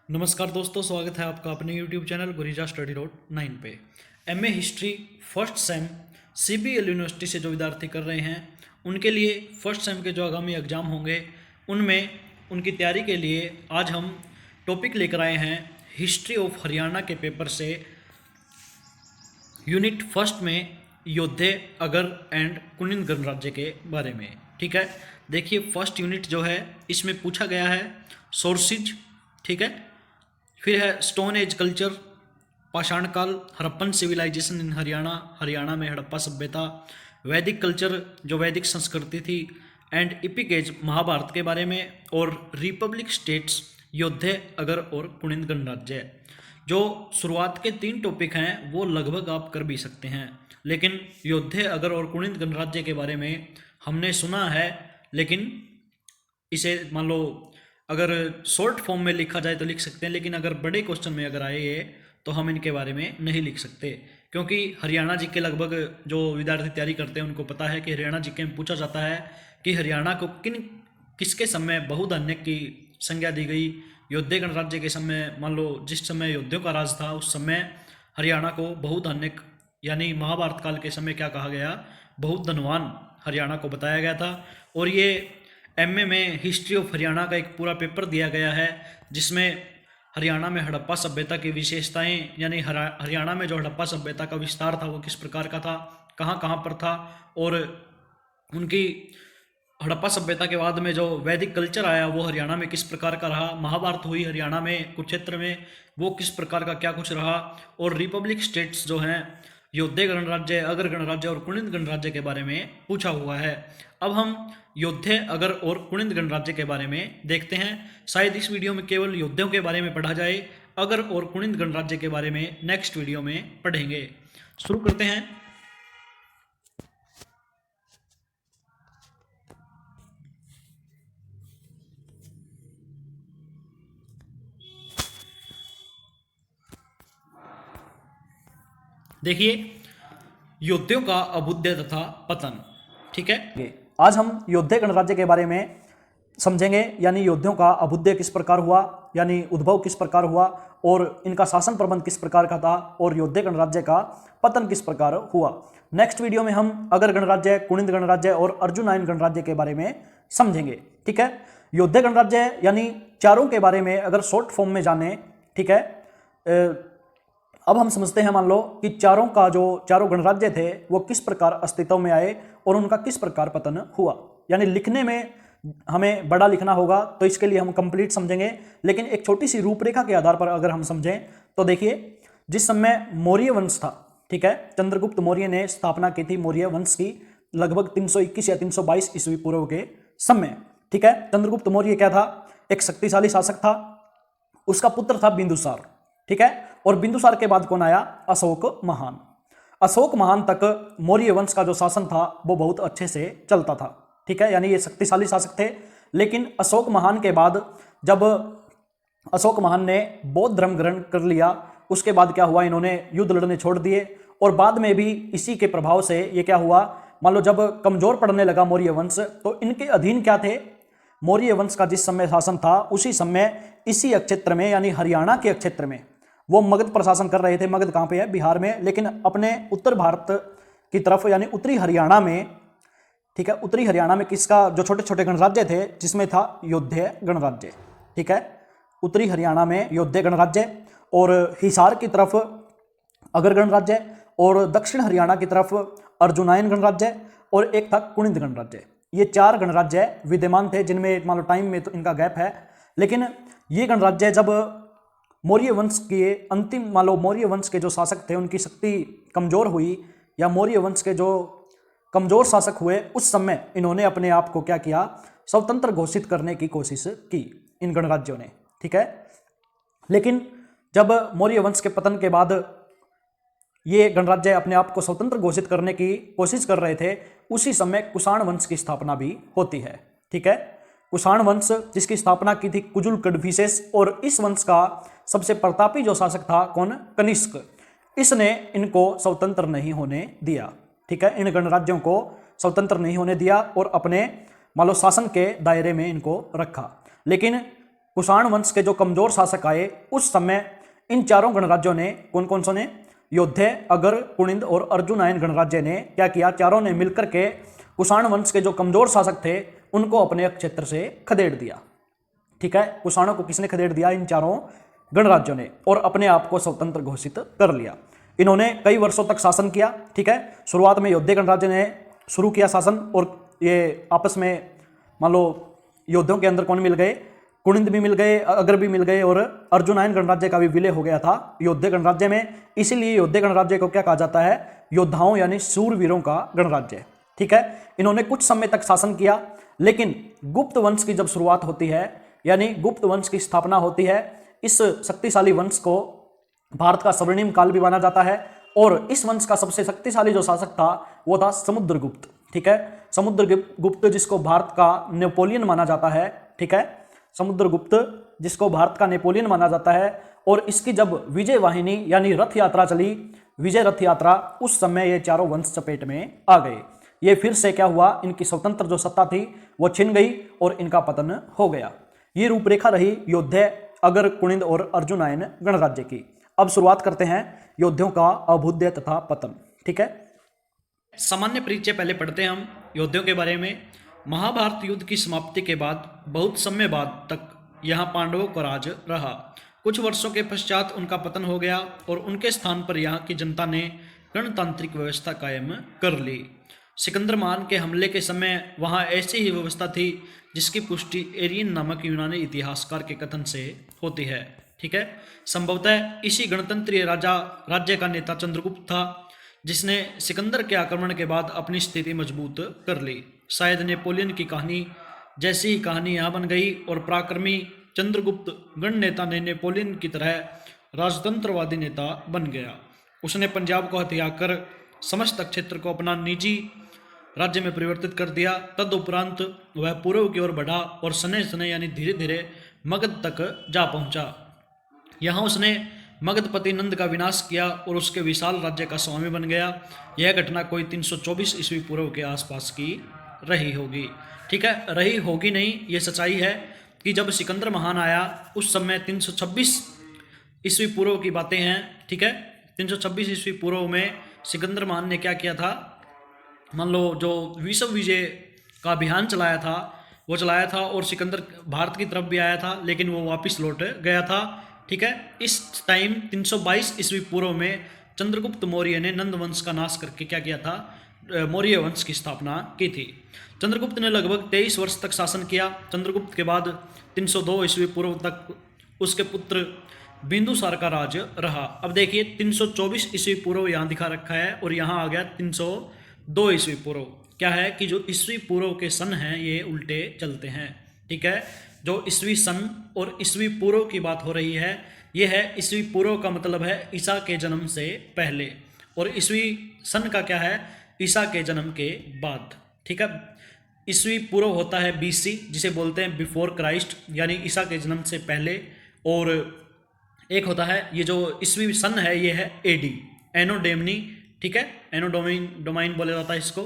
नमस्कार दोस्तों, स्वागत है आपका अपने YouTube चैनल गुरीजा स्टडी रोड 9 पे। MA history first sem CBL university से जो विद्यार्थी कर रहे हैं उनके लिए फर्स्ट सेम के जो आगामी एग्ज़ाम होंगे उनमें उनकी तैयारी के लिए आज हम टॉपिक लेकर आए हैं हिस्ट्री ऑफ हरियाणा के पेपर से यूनिट फर्स्ट में योद्धे अगर एंड कुनिंद गणराज्य के बारे में। ठीक है, देखिए फर्स्ट यूनिट जो है इसमें पूछा गया है सोर्सेज, ठीक है, फिर है स्टोन एज कल्चर, पाषाण काल, हड़प्पन सिविलाइजेशन इन हरियाणा, हरियाणा में हड़प्पा सभ्यता, वैदिक कल्चर जो वैदिक संस्कृति थी, एंड इपिक एज महाभारत के बारे में, और रिपब्लिक स्टेट्स योद्धे अगर और कुनिंद गणराज्य। जो शुरुआत के 3 टॉपिक हैं वो लगभग आप कर भी सकते हैं, लेकिन योद्धे अगर और कुनिंद गणराज्य के बारे में हमने सुना है, लेकिन इसे मान लो अगर शॉर्ट फॉर्म में लिखा जाए तो लिख सकते हैं, लेकिन अगर बड़े क्वेश्चन में अगर आए ये तो हम इनके बारे में नहीं लिख सकते, क्योंकि हरियाणा जी के लगभग जो विद्यार्थी तैयारी करते हैं उनको पता है कि हरियाणा जी के में पूछा जाता है कि हरियाणा को किसके समय बहुधान्य की संज्ञा दी गई। योद्धे गणराज्य के समय, मान लो जिस समय योद्धियों का राज था उस समय हरियाणा को बहुधान्य, यानी महाभारत काल के समय क्या कहा गया, बहुत धनवान हरियाणा को बताया गया था। और ये एमए में हिस्ट्री ऑफ हरियाणा का एक पूरा पेपर दिया गया है जिसमें हरियाणा में हड़प्पा सभ्यता की विशेषताएं, यानी हरियाणा में जो हड़प्पा सभ्यता का विस्तार था वो किस प्रकार का था, कहाँ कहाँ पर था, और उनकी हड़प्पा सभ्यता के बाद में जो वैदिक कल्चर आया वो हरियाणा में किस प्रकार का रहा, महाभारत हुई हरियाणा में कुरुक्षेत्र में वो किस प्रकार का क्या कुछ रहा, और रिपब्लिक स्टेट्स जो हैं योद्धे गणराज्य, अगर गणराज्य और कुनिंद गणराज्य के बारे में पूछा हुआ है। अब हम योद्धे अगर और कुनिंद गणराज्य के बारे में देखते हैं। शायद इस वीडियो में केवल योद्धियों के बारे में पढ़ा जाए, अगर और कुनिंद गणराज्य के बारे में नेक्स्ट वीडियो में पढ़ेंगे। शुरू करते हैं। देखिए योद्धियों का अभ्युदय तथा पतन। ठीक है, आज हम योद्धे गणराज्य के बारे में समझेंगे, यानी योद्धियों का अभ्युदय किस प्रकार हुआ, यानी उद्भव किस प्रकार हुआ, और इनका शासन प्रबंध किस प्रकार का था, और योद्धे गणराज्य का पतन किस प्रकार हुआ। नेक्स्ट वीडियो में हम अगर गणराज्य, कुनिंद गणराज्य और अर्जुनायन गणराज्य के बारे में समझेंगे। ठीक है, योद्धे गणराज्य यानी चारों के बारे में अगर शॉर्ट फॉर्म में जाने, ठीक है, अब हम समझते हैं, मान लो कि चारों गणराज्य थे वो किस प्रकार अस्तित्व में आए और उनका किस प्रकार पतन हुआ। यानी लिखने में हमें बड़ा लिखना होगा तो इसके लिए हम कंप्लीट समझेंगे, लेकिन एक छोटी सी रूपरेखा के आधार पर अगर हम समझें तो देखिए, जिस समय मौर्य वंश था, ठीक है, चंद्रगुप्त मौर्य ने स्थापना की थी मौर्य वंश की लगभग 321 या 322 ईस्वी पूर्व के समय। ठीक है, चंद्रगुप्त मौर्य क्या था, एक शक्तिशाली शासक था, उसका पुत्र था बिंदुसार। ठीक है, और बिंदुसार के बाद कौन आया, अशोक महान। अशोक महान तक मौर्य वंश का जो शासन था वो बहुत अच्छे से चलता था। ठीक है, यानी ये शक्तिशाली शासक थे। लेकिन अशोक महान के बाद जब अशोक महान ने बौद्ध धर्म ग्रहण कर लिया, उसके बाद क्या हुआ, इन्होंने युद्ध लड़ने छोड़ दिए, और बाद में भी इसी के प्रभाव से ये क्या हुआ, मान लो जब कमजोर पड़ने लगा मौर्य वंश, तो इनके अधीन क्या थे, मौर्य वंश का जिस समय शासन था उसी समय इसी क्षेत्र में, यानी हरियाणा के क्षेत्र में वो मगध प्रशासन कर रहे थे। मगध कहाँ पे है, बिहार में, लेकिन अपने उत्तर भारत की तरफ यानी उत्तरी हरियाणा में, ठीक है, उत्तरी हरियाणा में किसका, जो छोटे छोटे गणराज्य थे जिसमें था योद्धे गणराज्य। ठीक है, उत्तरी हरियाणा में योद्धे गणराज्य, और हिसार की तरफ अगर गणराज्य, और दक्षिण हरियाणा की तरफ अर्जुनायन गणराज्य, और एक था कुनिंद गणराज्य। ये 4 गणराज्य विद्यमान थे, जिनमें मान लो टाइम में तो इनका गैप है। लेकिन ये गणराज्य जब मौर्य वंश के अंतिम, मान लो मौर्य वंश के जो शासक थे उनकी शक्ति कमजोर हुई, या मौर्य वंश के जो कमजोर शासक हुए, उस समय इन्होंने अपने आप को क्या किया, स्वतंत्र घोषित करने की कोशिश की इन गणराज्यों ने। ठीक है, लेकिन जब मौर्य वंश के पतन के बाद ये गणराज्य अपने आप को स्वतंत्र घोषित करने की कोशिश कर रहे थे, उसी समय कुषाण वंश की स्थापना भी होती है। ठीक है, कुषाण वंश जिसकी स्थापना की थी कुजुल कडफिसेस, और इस वंश का सबसे प्रतापी जो शासक था कौन, कनिष्क। इसने इनको स्वतंत्र नहीं होने दिया। ठीक है, इन गणराज्यों को स्वतंत्र नहीं होने दिया और अपने मान लो शासन के दायरे में इनको रखा। लेकिन कुषाण वंश के जो कमजोर शासक आए उस समय इन चारों गणराज्यों ने, कौन कौन से ने, योद्धे, अगर, कुणिंद और अर्जुनायन गणराज्य ने क्या किया, चारों ने मिलकर के कुषाण वंश के जो कमजोर शासक थे उनको अपने क्षेत्र से खदेड़ दिया। ठीक है, कुषाणों को किसने खदेड़ दिया? इन चारों गणराज्यों ने, और अपने आप को स्वतंत्र घोषित कर लिया। इन्होंने कई वर्षों तक शासन किया। ठीक है, शुरुआत में योद्धे गणराज्य ने शुरू किया शासन, और ये आपस में मान लो योद्धियों के अंदर कौन मिल गए? कुणिंद भी मिल गए, अगर भी मिल गए, और अर्जुनायन गणराज्य का भी विलय हो गया था योद्धे गणराज्य में। इसीलिए योद्धे गणराज्य को क्या कहा जाता है? योद्धाओं यानी शूरवीरों का गणराज्य। ठीक है, इन्होंने कुछ समय तक शासन किया, लेकिन गुप्त वंश की जब शुरुआत होती है, यानी गुप्त वंश की स्थापना होती है, इस शक्तिशाली वंश को भारत का स्वर्णिम काल भी माना जाता है, और इस वंश का सबसे शक्तिशाली जो शासक था वो था समुद्रगुप्त। ठीक है, समुद्रगुप्त जिसको भारत का नेपोलियन माना जाता है। ठीक है, समुद्रगुप्त जिसको भारत का नेपोलियन माना जाता है, और इसकी जब विजय वाहिनी यानी रथ यात्रा चली, विजय रथ यात्रा, उस समय ये चारों वंश चपेट में आ गए। ये फिर से क्या हुआ? इनकी स्वतंत्र जो सत्ता थी वो छिन गई और इनका पतन हो गया। ये रूपरेखा रही योद्धे, अगर, कुणिंद और अर्जुनायन गणराज्य की। अब शुरुआत करते हैं योद्धियों का अभ्युदय तथा पतन। ठीक है, सामान्य परिचय पहले पढ़ते हैं हम योद्धियों के बारे में। महाभारत युद्ध की समाप्ति के बाद बहुत समय बाद तक यहाँ पांडवों का राज रहा। कुछ वर्षों के पश्चात उनका पतन हो गया और उनके स्थान पर यहाँ की जनता ने गणतांत्रिक व्यवस्था कायम कर ली। सिकंदर महान के हमले के समय वहाँ ऐसी ही व्यवस्था थी जिसकी पुष्टि एरियन नामक यूनानी इतिहासकार के कथन से होती है। ठीक है, संभवतः इसी गणतंत्रीय राज्य का नेता चंद्रगुप्त था, जिसने सिकंदर के आक्रमण के बाद अपनी स्थिति मजबूत कर ली। शायद नेपोलियन की कहानी जैसी ही कहानी यहाँ बन गई, और पराक्रमी चंद्रगुप्त गण नेता ने नेपोलियन की तरह राजतंत्रवादी नेता बन गया। उसने पंजाब को हथियाकर समस्त क्षेत्र को अपना निजी राज्य में परिवर्तित कर दिया। तदुपरांत वह पूर्व की ओर बढ़ा और सने सने यानी धीरे धीरे मगध तक जा पहुंचा। यहाँ उसने मगधपति नंद का विनाश किया और उसके विशाल राज्य का स्वामी बन गया। यह घटना कोई 324 ईस्वी पूर्व के आसपास की रही होगी। ठीक है, रही होगी नहीं, ये सच्चाई है कि जब सिकंदर महान आया उस समय 326 ईस्वी पूर्व की बातें हैं। ठीक है, 326 ईस्वी पूर्व में सिकंदर महान ने क्या किया था? मान लो जो विश्व विजय का अभियान चलाया था, और सिकंदर भारत की तरफ भी आया था, लेकिन वो वापस लौट गया था। ठीक है, इस टाइम 322 ईस्वी पूर्व में चंद्रगुप्त मौर्य ने नंद वंश का नाश करके क्या किया था? मौर्य वंश की स्थापना की थी। चंद्रगुप्त ने लगभग 23 वर्ष तक शासन किया। चंद्रगुप्त के बाद 302 ईस्वी पूर्व तक उसके पुत्र बिंदुसार का राज रहा। अब देखिए 324 ईस्वी पूर्व यहाँ दिखा रखा है, और यहाँ आ गया 302 ईस्वी पूर्व। क्या है कि जो ईस्वी पूर्व के सन हैं ये उल्टे चलते हैं। ठीक है, जो ईस्वी सन और ईस्वी पूर्व की बात हो रही है, ये है ईस्वी पूर्व का मतलब है ईसा के जन्म से पहले, और ईस्वी सन का क्या है? ईसा के जन्म के बाद। ठीक है, ईस्वी पूर्व होता है BC, जिसे बोलते हैं बिफोर क्राइस्ट, यानी ईसा के जन्म से पहले, और एक होता है ये जो ईस्वी सन है ये है AD, एनो डेमनी। ठीक है, एनो डोमाइन बोला जाता है इसको।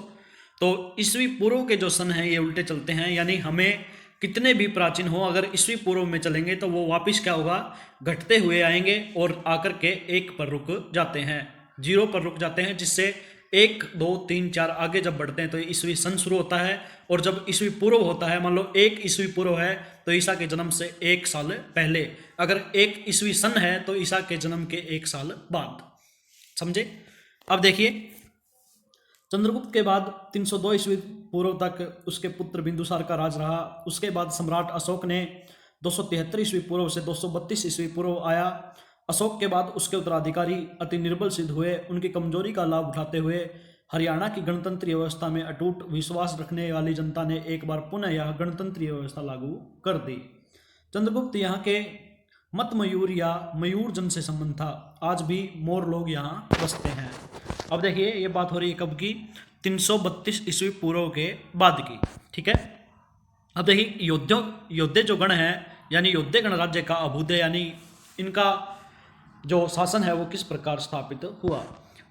तो ईस्वी पूर्व के जो सन हैं ये उल्टे चलते हैं, यानी हमें कितने भी प्राचीन हो, अगर ईस्वी पूर्व में चलेंगे तो वो वापस क्या होगा? घटते हुए आएंगे और आकर के 1 पर रुक जाते हैं, 0 पर रुक जाते हैं, जिससे 1, 2, 3, 4 आगे जब बढ़ते हैं तो ईस्वी सन शुरू होता है। और जब ईस्वी पूर्व होता है, मान लो 1 ईस्वी पूर्व है तो ईसा के जन्म से 1 साल पहले, अगर 1 ईस्वी सन है तो ईसा के जन्म के 1 साल बाद। समझे? अब देखिए चंद्रगुप्त के बाद 302 ईस्वी पूर्व तक उसके पुत्र बिंदुसार का राज रहा। उसके बाद सम्राट अशोक ने 273 ईस्वी पूर्व से 232 ईस्वी पूर्व आया। अशोक के बाद उसके उत्तराधिकारी अति निर्बल सिद्ध हुए। उनकी कमजोरी का लाभ उठाते हुए हरियाणा की गणतंत्रीय व्यवस्था में अटूट विश्वास रखने वाली जनता ने एक बार पुनः यह गणतंत्रीय व्यवस्था लागू कर दी। चंद्रगुप्त यहाँ के मत मयूर या मयूर जन से संबंध था। आज भी मोर लोग यहाँ बसते हैं। अब देखिए ये बात हो रही है कब की? 332 ईस्वी पूर्व के बाद की। ठीक है, अब देखिए योद्धे जो गण है यानी योद्धे गणराज्य का अभ्युदय यानी इनका जो शासन है वो किस प्रकार स्थापित हुआ।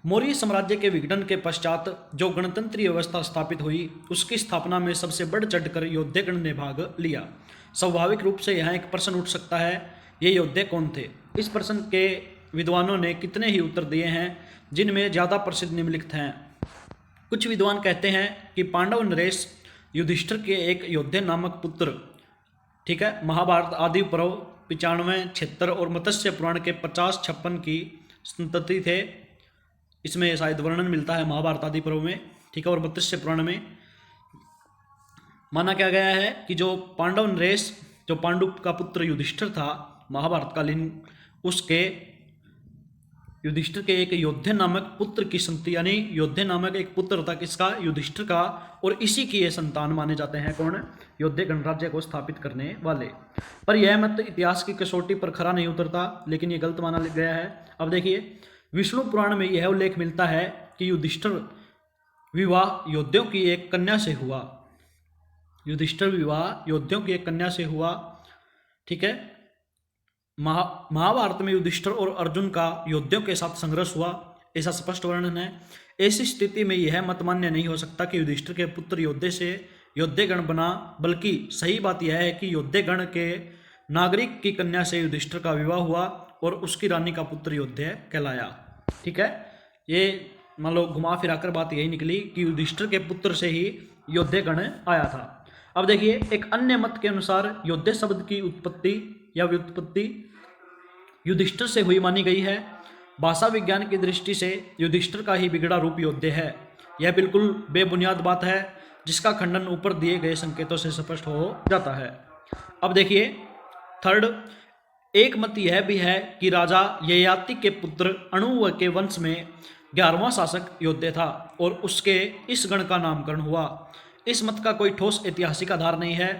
मौर्य साम्राज्य के विघटन के पश्चात जो गणतंत्रीय व्यवस्था स्थापित हुई उसकी स्थापना में सबसे बढ़ चढ़कर योद्धे गण ने भाग लिया। स्वाभाविक रूप से यहाँ एक प्रश्न उठ सकता है, ये योद्धे कौन थे। इस प्रश्न के विद्वानों ने कितने ही उत्तर दिए हैं, जिनमें ज़्यादा प्रसिद्ध निम्नलिखित हैं। कुछ विद्वान कहते हैं कि पांडव नरेश युधिष्ठिर के एक योद्धे नामक पुत्र, ठीक है, महाभारत आदि पर्व 95, 76 और मत्स्य पुराण के 50-56 की संतति थे। इसमें शायद वर्णन मिलता है महाभारत आदि पर्व में, ठीक है, और मत्स्य पुराण में माना क्या गया है कि जो पांडव नरेश, जो पांडु का पुत्र युधिष्ठिर था महाभारत कालीन, उसके युधिष्ठिर के एक योद्धे नामक पुत्र की संतति, यानी योद्धे नामक एक पुत्र था किसका, युधिष्ठिर का, और इसी की ये संतान माने जाते हैं कौन, योद्धे गणराज्य को स्थापित करने वाले। पर यह मत इतिहास की कसौटी पर खरा नहीं उतरता, लेकिन ये गलत माना गया है। अब देखिए, विष्णु पुराण में यह उल्लेख मिलता है कि युधिष्ठिर विवाह योद्धियों की एक कन्या से हुआ। युधिष्ठिर विवाह योद्धियों की एक कन्या से हुआ, ठीक है। महाभारत में युधिष्ठिर और अर्जुन का योद्धियों के साथ संघर्ष हुआ, ऐसा स्पष्ट वर्णन है। ऐसी स्थिति में यह मत मान्य नहीं हो सकता कि युधिष्ठिर के पुत्र योद्धे से योद्धे गण बना, बल्कि सही बात यह है कि योद्धे गण के नागरिक की कन्या से युधिष्ठिर का विवाह हुआ और उसकी रानी का पुत्र योद्धे कहलाया, ठीक है। ये मान लो घुमा फिराकर बात यही निकली कि युधिष्ठिर के पुत्र से ही योद्धे गण आया था। अब देखिए, एक अन्य मत के अनुसार योद्धे शब्द की उत्पत्ति या व्युत्पत्ति युधिष्ठिर से हुई मानी गई है। भाषा विज्ञान की दृष्टि से युधिष्ठिर का ही बिगड़ा रूप योद्धे है। यह बिल्कुल बेबुनियाद बात है, जिसका खंडन ऊपर दिए गए संकेतों से स्पष्ट हो जाता है। अब देखिए, थर्ड, एक मत यह भी है कि राजा ययाति के पुत्र अणु के वंश में 11वां शासक योद्धे था और उसके इस गण का नामकरण हुआ। इस मत का कोई ठोस ऐतिहासिक आधार नहीं है।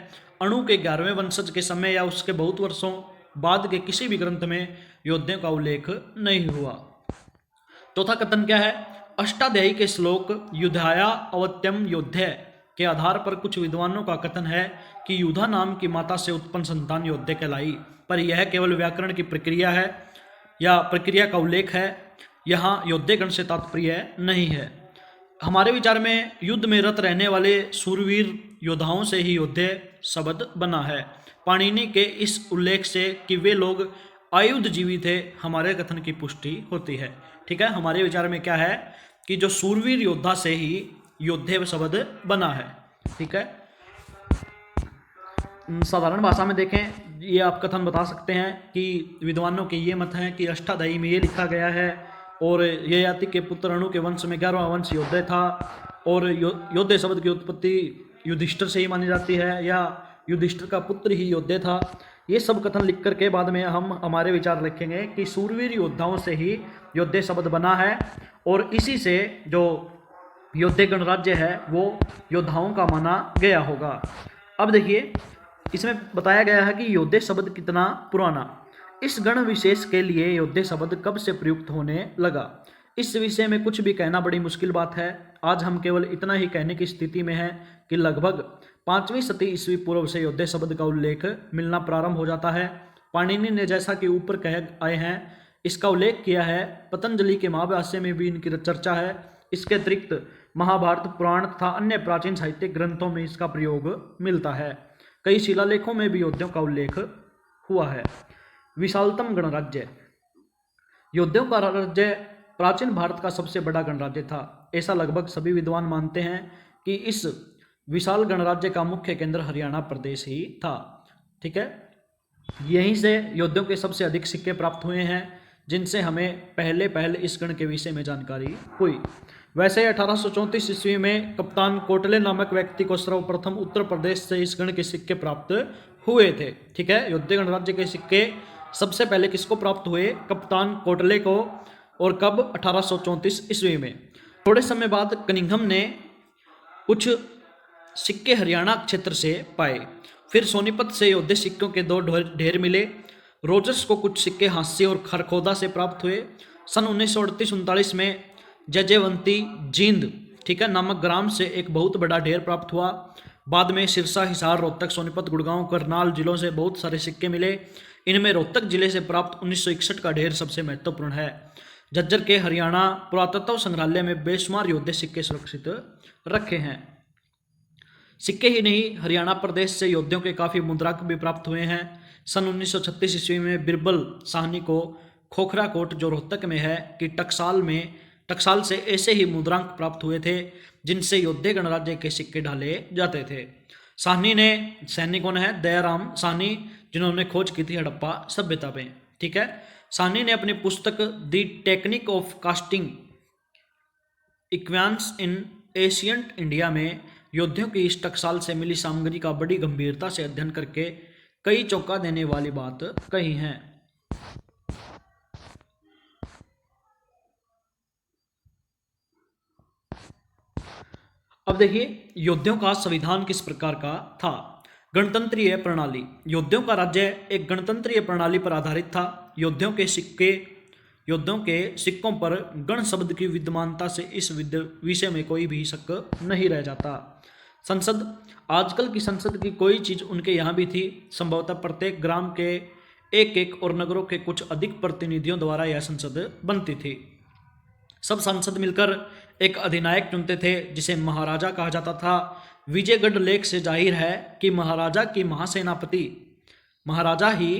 अणु के 11वें वंशज के समय या उसके बहुत वर्षों बाद के किसी भी ग्रंथ में योद्धियों का उल्लेख नहीं हुआ। चौथा कथन क्या है, अष्टाध्यायी के श्लोक युधाया अवत्यम योद्धे के आधार पर कुछ विद्वानों का कथन है कि युधा नाम की माता से उत्पन्न संतान योद्धे कहलाई, पर यह केवल व्याकरण की प्रक्रिया है या प्रक्रिया का उल्लेख है, यहाँ योद्धे गण से तात्पर्य नहीं है। हमारे विचार में युद्ध में रत रहने वाले सूरवीर योद्धाओं से ही योद्धे शब्द बना है। पाणिनि के इस उल्लेख से कि वे लोग आयुध जीवी थे, हमारे कथन की पुष्टि होती है, ठीक है। हमारे विचार में क्या है कि जो सूरवीर योद्धा से ही योद्धे शब्द बना है, ठीक है। साधारण भाषा में देखें, ये आप कथन बता सकते हैं कि विद्वानों के ये मत हैं कि अष्टाध्यायी में ये लिखा गया है और ययाति के पुत्र अणु के वंश में 11वां वंश योद्धे था और योद्धे शब्द की उत्पत्ति युधिष्ठिर से ही मानी जाती है या युधिष्ठिर का पुत्र ही योद्धे था। ये सब कथन लिख कर के बाद में हम हमारे विचार लिखेंगे कि सूरवीर योद्धाओं से ही योद्धे शब्द बना है और इसी से जो योद्धे गणराज्य है वो योद्धाओं का माना गया होगा। अब देखिए, इसमें बताया गया है कि योद्धे शब्द कितना पुराना, इस गण विशेष के लिए योद्धे शब्द कब से प्रयुक्त होने लगा, इस विषय में कुछ भी कहना बड़ी मुश्किल बात है। आज हम केवल इतना ही कहने की स्थिति में हैं कि लगभग 5वीं शती ईस्वी पूर्व से योद्धे शब्द का उल्लेख मिलना प्रारंभ हो जाता है। पाणिनि ने जैसा कि ऊपर कह आए हैं इसका उल्लेख किया है, पतंजलि के महाभाष्य में भी इनकी चर्चा है। इसके अतिरिक्त महाभारत पुराण तथा अन्य प्राचीन साहित्यिक ग्रंथों में इसका प्रयोग मिलता है। कई शिलालेखों में भी योद्धियों का उल्लेख हुआ है। विशालतम गणराज्य, योद्धियों का राज्य प्राचीन भारत का सबसे बड़ा गणराज्य था। ऐसा लगभग सभी विद्वान मानते हैं कि इस विशाल गणराज्य का मुख्य केंद्र हरियाणा प्रदेश ही था, ठीक है। यहीं से योद्धियों के सबसे अधिक सिक्के प्राप्त हुए हैं, जिनसे हमें पहले इस गण के विषय में जानकारी हुई। वैसे 1834 ईस्वी में कप्तान कोटले नामक व्यक्ति को सर्वप्रथम उत्तर प्रदेश से इस गण के सिक्के प्राप्त हुए थे, ठीक है। योद्धे गणराज्य के सिक्के सबसे पहले किसको प्राप्त हुए, कप्तान कोटले को, और कब, 1834 ईस्वी में। थोड़े समय बाद कनिंघम ने कुछ सिक्के हरियाणा क्षेत्र से पाए। फिर सोनीपत से योद्धे सिक्कों के 2 ढेर मिले। रोजर्स को कुछ सिक्के हांसी और खरखोदा से प्राप्त हुए। सन 1938-39 में जजेवंती जींद, ठीक है, नामक ग्राम से एक बहुत बड़ा ढेर प्राप्त हुआ। बाद में सिरसा, हिसार, रोहतक, सोनीपत, गुड़गांव, करनाल जिलों से बहुत सारे सिक्के मिले। इनमें रोहतक जिले से प्राप्त 1961 का ढेर सबसे महत्वपूर्ण है। झज्जर के हरियाणा पुरातत्व संग्रहालय में बेशुमार योद्धे सिक्के सुरक्षित रखे हैं। सिक्के ही नहीं, हरियाणा प्रदेश से योद्धियों के काफ़ी मुद्रांक भी प्राप्त हुए हैं। सन 1936 ईस्वी में बिरबल साहनी को खोखरा कोट जो रोहतक में है कि टकसाल से ऐसे ही मुद्रांक प्राप्त हुए थे जिनसे योद्धे गणराज्य के सिक्के ढाले जाते थे। सैनिक कौन है? दयाराम साहनी, जिन्होंने खोज की थी हड़प्पा सभ्यता पे। ठीक है, साहनी ने अपनी पुस्तक द टेक्निक ऑफ कास्टिंग इक्वांस इन एशियंट इंडिया में योद्धियों की इस टकसाल से मिली सामग्री का बड़ी गंभीरता से अध्ययन करके कई चौंका देने वाली बात कही है। अब देखिए योद्धियों का संविधान किस प्रकार का था। गणतंत्रीय प्रणाली। योद्धियों का राज्य एक गणतंत्रीय प्रणाली पर आधारित था। योद्धियों के सिक्कों पर गण शब्द की विद्यमानता से इस विषय में कोई भी शक नहीं रह जाता। संसद। आजकल की संसद की कोई चीज उनके यहाँ भी थी। संभवतः प्रत्येक ग्राम के एक और नगरों के कुछ अधिक प्रतिनिधियों द्वारा यह संसद बनती थी। सब सांसद मिलकर एक अधिनायक चुनते थे जिसे महाराजा कहा जाता था। विजयगढ़ लेख से जाहिर है कि महाराजा ही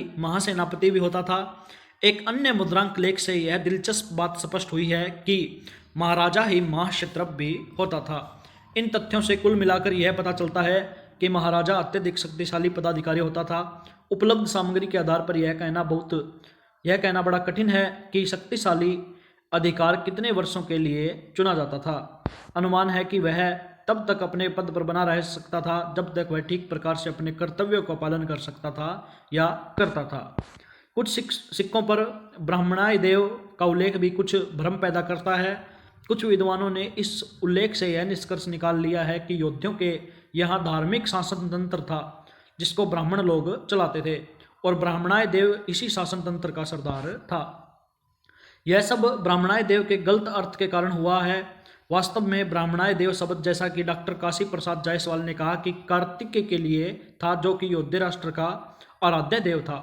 महासेनापति भी होता था। एक अन्य मुद्रांक लेख से यह दिलचस्प बात स्पष्ट हुई है कि महाराजा ही महाक्षत्रप भी होता था। इन तथ्यों से कुल मिलाकर यह पता चलता है कि महाराजा अत्यधिक शक्तिशाली पदाधिकारी होता था। उपलब्ध सामग्री के आधार पर यह कहना बड़ा कठिन है कि शक्तिशाली अधिकार कितने वर्षों के लिए चुना जाता था। अनुमान है कि वह तब तक अपने पद पर बना रह सकता था जब तक वह ठीक प्रकार से अपने कर्तव्यों का पालन कर सकता था या करता था। कुछ सिक्कों पर ब्राह्मणाय देव का उल्लेख भी कुछ भ्रम पैदा करता है। कुछ विद्वानों ने इस उल्लेख से यह निष्कर्ष निकाल लिया है कि योद्धियों के यहाँ धार्मिक शासन तंत्र था जिसको ब्राह्मण लोग चलाते थे और ब्राह्मणाय देव इसी शासन तंत्र का सरदार था। यह सब ब्राह्मणाय देव के गलत अर्थ के कारण हुआ है। वास्तव में ब्राह्मणाय देव शब्द, जैसा कि डॉक्टर काशी प्रसाद जायसवाल ने कहा, कि कार्तिकेय के लिए था जो कि योद्धे राष्ट्र का आराध्य देव था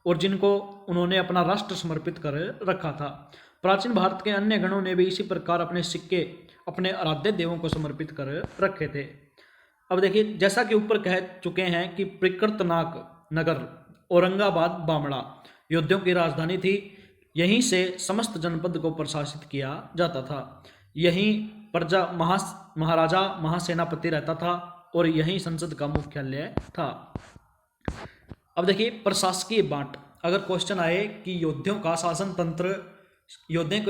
और जिनको उन्होंने अपना राष्ट्र समर्पित कर रखा था। प्राचीन भारत के अन्य गणों ने भी इसी प्रकार अपने सिक्के अपने आराध्य देवों को समर्पित कर रखे थे। अब देखिए, जैसा कि ऊपर कह चुके हैं कि प्रिकृतनाक नगर औरंगाबाद बामड़ा योद्धियों की राजधानी थी। यहीं से समस्त जनपद को प्रशासित किया जाता था। यहीं महाराजा महासेनापति रहता था और यहीं संसद का मुख्यालय था। अब देखिए प्रशासकीय बांट। अगर क्वेश्चन आए कि योद्धियों के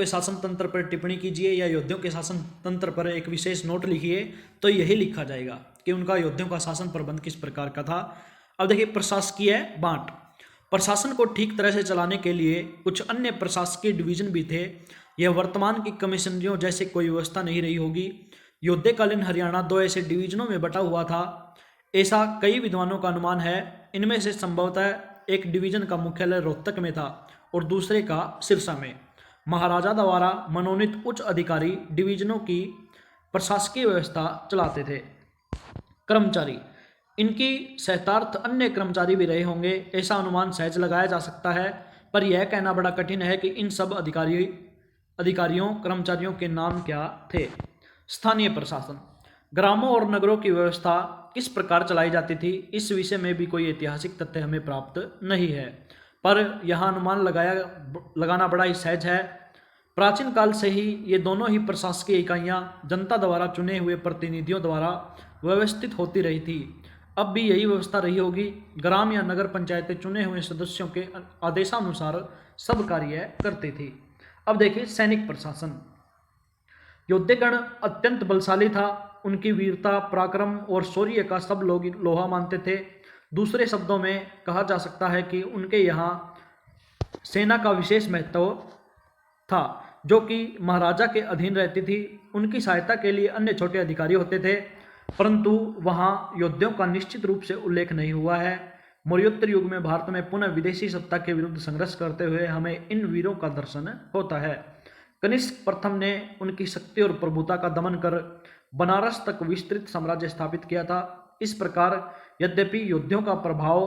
शासन तंत्र पर टिप्पणी कीजिए या योद्धियों के शासन तंत्र पर एक विशेष नोट लिखिए, तो यही लिखा जाएगा कि उनका योद्धियों का शासन प्रबंध किस प्रकार का था। अब देखिए प्रशासकीय बांट। प्रशासन को ठीक तरह से चलाने के लिए कुछ अन्य प्रशासकीय डिवीजन भी थे। यह वर्तमान की कमिश्नरियों जैसे कोई व्यवस्था नहीं रही होगी। युद्धकालीन हरियाणा दो ऐसे डिवीजनों में बटा हुआ था, ऐसा कई विद्वानों का अनुमान है। इनमें से संभवतः एक डिवीजन का मुख्यालय रोहतक में था और दूसरे का सिरसा में। महाराजा द्वारा मनोनीत उच्च अधिकारी डिवीजनों की प्रशासकीय व्यवस्था चलाते थे। कर्मचारी, इनकी सहतार्थ अन्य कर्मचारी भी रहे होंगे, ऐसा अनुमान सहज लगाया जा सकता है, पर यह कहना बड़ा कठिन है कि इन सब अधिकारियों कर्मचारियों के नाम क्या थे। स्थानीय प्रशासन। ग्रामों और नगरों की व्यवस्था किस प्रकार चलाई जाती थी, इस विषय में भी कोई ऐतिहासिक तथ्य हमें प्राप्त नहीं है, पर यहाँ अनुमान लगाना बड़ा ही सहज है। प्राचीन काल से ही ये दोनों ही प्रशासकीय इकाइयाँ जनता द्वारा चुने हुए प्रतिनिधियों द्वारा व्यवस्थित होती रही थी। अब भी यही व्यवस्था रही होगी। ग्राम या नगर पंचायतें चुने हुए सदस्यों के आदेशानुसार सब कार्य करती थी। अब देखिए सैनिक प्रशासन। योद्धेगण अत्यंत बलशाली था। उनकी वीरता, पराक्रम और शौर्य का सब लोग लोहा मानते थे। दूसरे शब्दों में कहा जा सकता है कि उनके यहाँ सेना का विशेष महत्व था जो कि महाराजा के अधीन रहती थी। उनकी सहायता के लिए अन्य छोटे अधिकारी होते थे, परंतु वहाँ योद्धियों का निश्चित रूप से उल्लेख नहीं हुआ है। मौर्योत्तर युग में भारत में पुनः विदेशी सत्ता के विरुद्ध संघर्ष करते हुए हमें इन वीरों का दर्शन होता है। कनिष्क प्रथम ने उनकी शक्ति और प्रभुता का दमन कर बनारस तक विस्तृत साम्राज्य स्थापित किया था। इस प्रकार यद्यपि योद्धियों का प्रभाव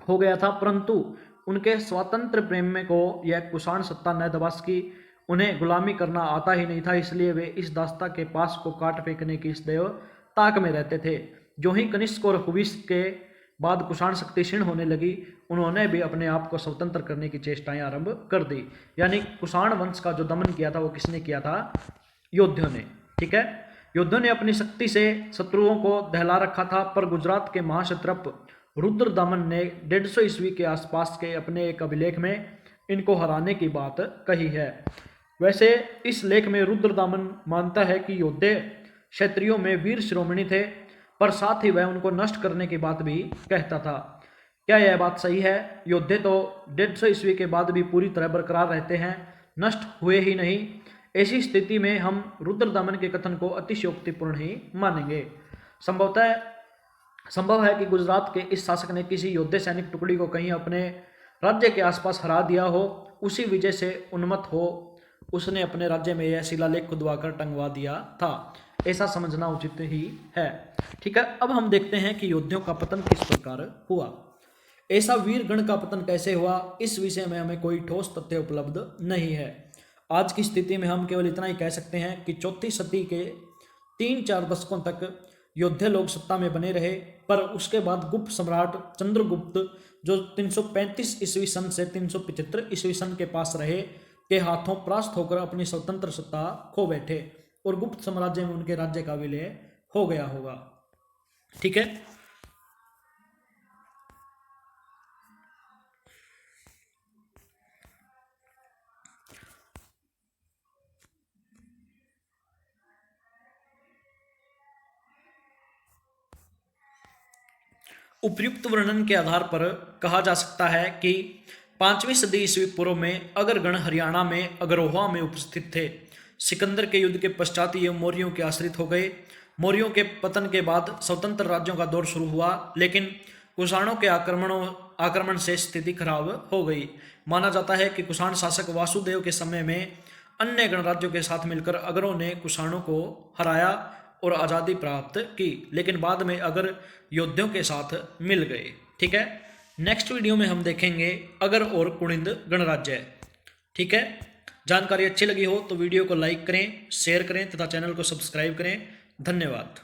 हो गया था, परंतु उनके स्वातंत्र प्रेम को यह कुषाण सत्ता न दबा सकी। उन्हें गुलामी करना आता ही नहीं था, इसलिए वे इस दास्ता के पास को काट फेंकने की इस देव ताक में रहते थे। जो ही कनिष्क और हुविस के बाद कुषाण शक्ति क्षीण होने लगी, उन्होंने भी अपने आप को स्वतंत्र करने की चेष्टाएं आरंभ कर दी। यानी कुषाण वंश का जो दमन किया था वो किसने किया था? योद्धियों ने। ठीक है, योद्धियों ने अपनी शक्ति से शत्रुओं को दहला रखा था, पर गुजरात के महाक्षत्रप रुद्रदमन ने 150 ईस्वी के आसपास के अपने एक अभिलेख में इनको हराने की बात कही है। वैसे इस लेख में रुद्रदमन मानता है कि योद्धे क्षत्रियों में वीर शिरोमणि थे, पर साथ ही वह उनको नष्ट करने की बात भी कहता था। क्या यह बात सही है? योद्धे तो 150 ईस्वी के बाद भी पूरी तरह बरकरार रहते हैं, नष्ट हुए ही नहीं। ऐसी स्थिति में हम रुद्रदमन के कथन को अतिशयोक्तिपूर्ण ही मानेंगे। संभव है कि गुजरात के इस शासक ने किसी योद्धे सैनिक टुकड़ी को कहीं अपने राज्य के आसपास हरा दिया हो, उसी विजय से उन्मत्त हो उसने अपने राज्य में यह शिलालेख खुदवाकर टंगवा दिया था। ऐसा समझना उचित ही है। ठीक है, अब हम देखते हैं कि योद्धियों का पतन किस प्रकार हुआ। ऐसा वीर गण का पतन कैसे हुआ, इस विषय में हमें कोई ठोस तथ्य उपलब्ध नहीं है। आज की स्थिति में हम केवल इतना ही कह सकते हैं कि 4वीं सदी के 3-4 दशकों तक योद्धे लोग सत्ता में बने रहे, पर उसके बाद गुप्त सम्राट चंद्रगुप्त जो 335 ईस्वी सन से 375 ईस्वी सन के पास रहे, के हाथों परास्त होकर अपनी स्वतंत्र सत्ता खो बैठे और गुप्त साम्राज्य में उनके राज्य का विलय हो गया होगा। ठीक है, उपयुक्त वर्णन के आधार पर कहा जा सकता है कि 5वीं सदी ईस्वी पूर्व में अगरगण हरियाणा में अगरोहा में उपस्थित थे। सिकंदर के युद्ध के पश्चात ये मौर्यों के आश्रित हो गए। मौर्यों के पतन के बाद स्वतंत्र राज्यों का दौर शुरू हुआ, लेकिन कुषाणों के आक्रमण से स्थिति खराब हो गई। माना जाता है कि कुषाण शासक वासुदेव के समय में अन्य गणराज्यों के साथ मिलकर अगरों ने कुषाणों को हराया और आज़ादी प्राप्त की, लेकिन बाद में अगर योद्धियों के साथ मिल गए। ठीक है, नेक्स्ट वीडियो में हम देखेंगे अगर और कुणिद गणराज्य। ठीक है, जानकारी अच्छी लगी हो तो वीडियो को लाइक करें, शेयर करें तथा चैनल को सब्सक्राइब करें। धन्यवाद।